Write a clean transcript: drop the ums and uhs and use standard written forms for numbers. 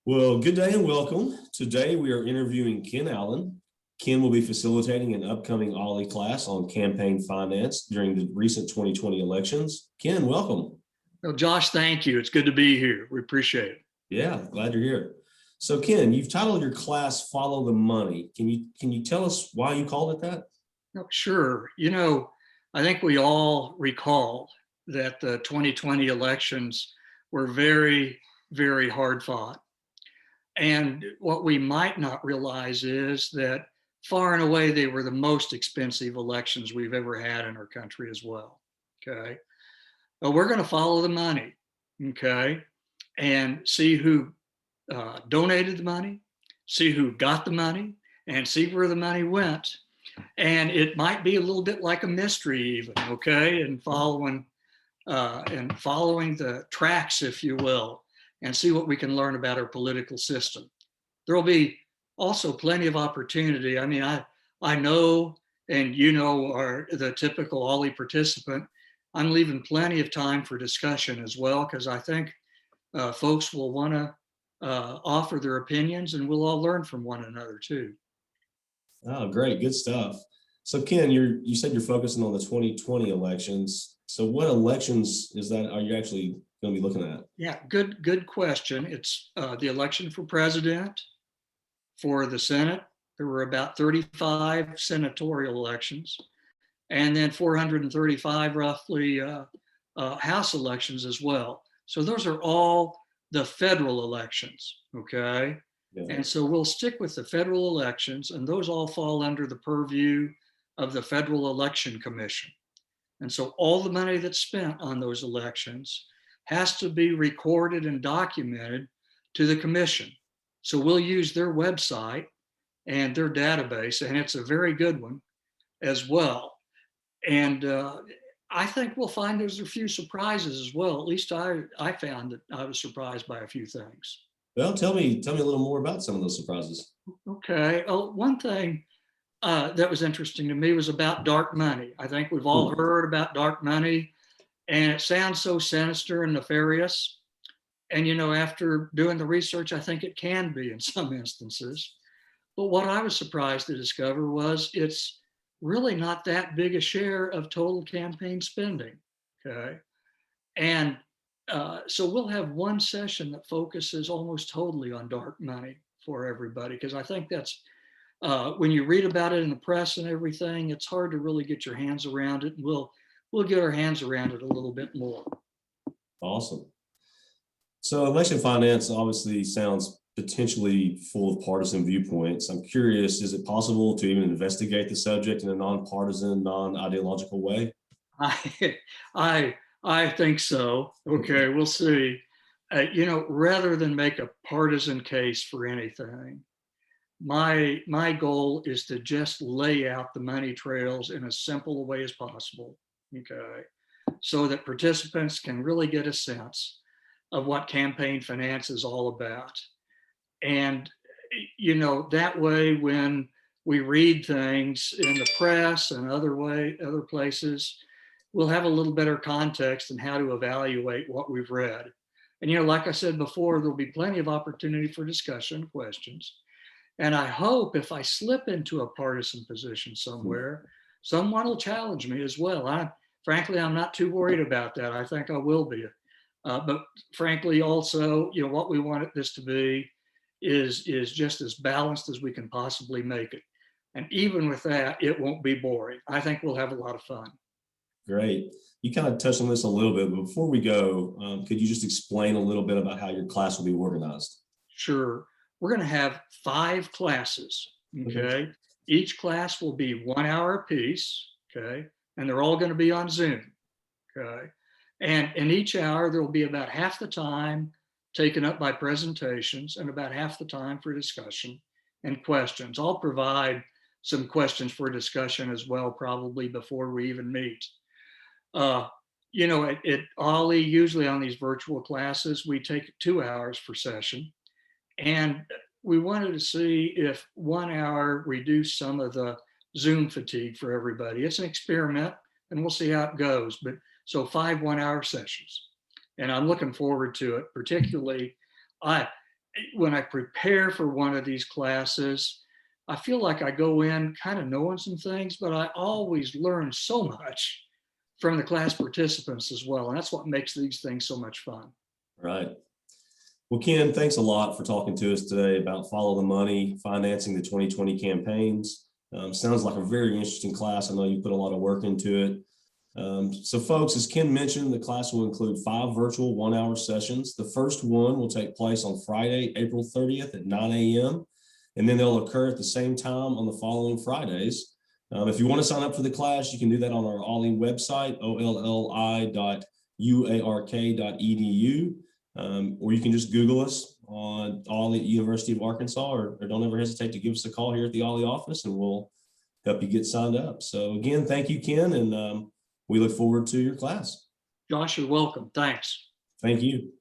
Well, good day and welcome. Today we are interviewing Ken Allen. Ken will be facilitating an upcoming OLLI class on campaign finance during the recent 2020 elections. Ken, welcome. Well, Josh, thank you. It's good to be here. We appreciate it. Yeah, glad you're here. So Ken, you've titled your class Follow the Money. Can you tell us why you called it that? No, sure. I think we all recall that the 2020 elections were very, very hard fought. And what we might not realize is that far and away, they were the most expensive elections we've ever had in our country as well. Okay. But we're going to follow the money. Okay. And see who donated the money, see who got the money, and see where the money went. And it might be a little bit like a mystery even, okay? And following the tracks, if you will, and see what we can learn about our political system. There will be also plenty of opportunity. I mean, I know, and you know, are the typical OLLI participant. I'm leaving plenty of time for discussion as well, because I think folks will want to offer their opinions, and we'll all learn from one another too. Oh, great, good stuff. So Ken, you said you're focusing on the 2020 elections. So what elections are you actually going to be looking at? Yeah, good question. It's the election for president, for the Senate. There were about 35 senatorial elections, and then 435 roughly House elections as well. So those are all the federal elections, okay? Yeah. And so we'll stick with the federal elections, and those all fall under the purview of the Federal Election Commission. And so all the money that's spent on those elections has to be recorded and documented to the commission. So we'll use their website and their database, and it's a very good one as well. And I think we'll find there's a few surprises as well. At least I found that I was surprised by a few things. Well, tell me a little more about some of those surprises. Okay. One thing that was interesting to me was about dark money. I think we've all heard about dark money, and it sounds so sinister and nefarious. And, after doing the research, I think it can be in some instances. But what I was surprised to discover was it's really not that big a share of total campaign spending, okay? And so we'll have one session that focuses almost totally on dark money for everybody, because I think that's, when you read about it in the press and everything, it's hard to really get your hands around it. And we'll get our hands around it a little bit more. Awesome. So election finance obviously sounds potentially full of partisan viewpoints. I'm curious, is it possible to even investigate the subject in a nonpartisan, non-ideological way? I think so. Okay, we'll see. Rather than make a partisan case for anything, my goal is to just lay out the money trails in as simple a way as possible, okay, so that participants can really get a sense of what campaign finance is all about. And, that way, when we read things in the press and other places, we'll have a little better context in how to evaluate what we've read. And, like I said before, there'll be plenty of opportunity for discussion, questions. And I hope if I slip into a partisan position somewhere, someone will challenge me as well. Frankly, I'm not too worried about that. I think I will be. But frankly, also, what we want this to be is just as balanced as we can possibly make it. And even with that, it won't be boring. I think we'll have a lot of fun. Great. You kind of touched on this a little bit, but before we go, could you just explain a little bit about how your class will be organized? Sure. We're going to have 5 classes, okay? Each class will be 1 hour apiece, okay? And they're all going to be on Zoom, okay? And in each hour, there will be about half the time taken up by presentations and about half the time for discussion and questions. I'll provide some questions for discussion as well, probably before we even meet. At OLLI, usually on these virtual classes, we take 2 hours per session. And we wanted to see if 1 hour reduced some of the Zoom fatigue for everybody. It's an experiment, and we'll see how it goes. But so 5 1-hour sessions. And I'm looking forward to it, particularly when I prepare for one of these classes, I feel like I go in kind of knowing some things, but I always learn so much from the class participants as well. And that's what makes these things so much fun. Right. Well, Ken, thanks a lot for talking to us today about Follow the Money, financing the 2020 campaigns. Sounds like a very interesting class. I know you put a lot of work into it. So folks, as Ken mentioned, the class will include 5 virtual 1-hour sessions. The first one will take place on Friday, April 30th at 9 a.m. And then they'll occur at the same time on the following Fridays. If you want to sign up for the class, you can do that on our OLLI website, olli.uark.edu. Or you can just Google us on OLLI University of Arkansas, or don't ever hesitate to give us a call here at the OLLI office and we'll help you get signed up. So again, thank you, Ken, and we look forward to your class. Josh, you're welcome. Thanks. Thank you.